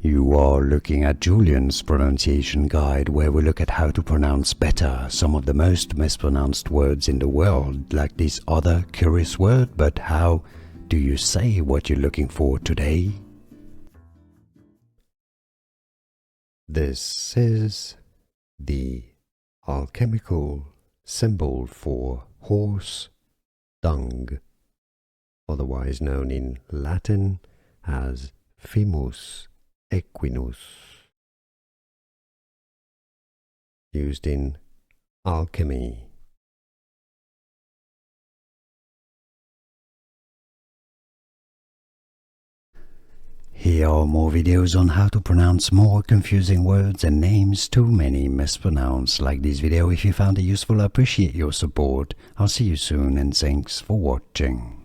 You are looking at Julian's pronunciation guide, where we look at how to pronounce better some of the most mispronounced words in the world, like this other curious word. But how do you say what you're looking for today? This is the alchemical symbol for horse dung, otherwise known in Latin as Fimus equinus, used in alchemy. Here are more videos on how to pronounce more confusing words and names too many mispronounced. Like this video if you found it useful. I appreciate your support. I'll see you soon and thanks for watching.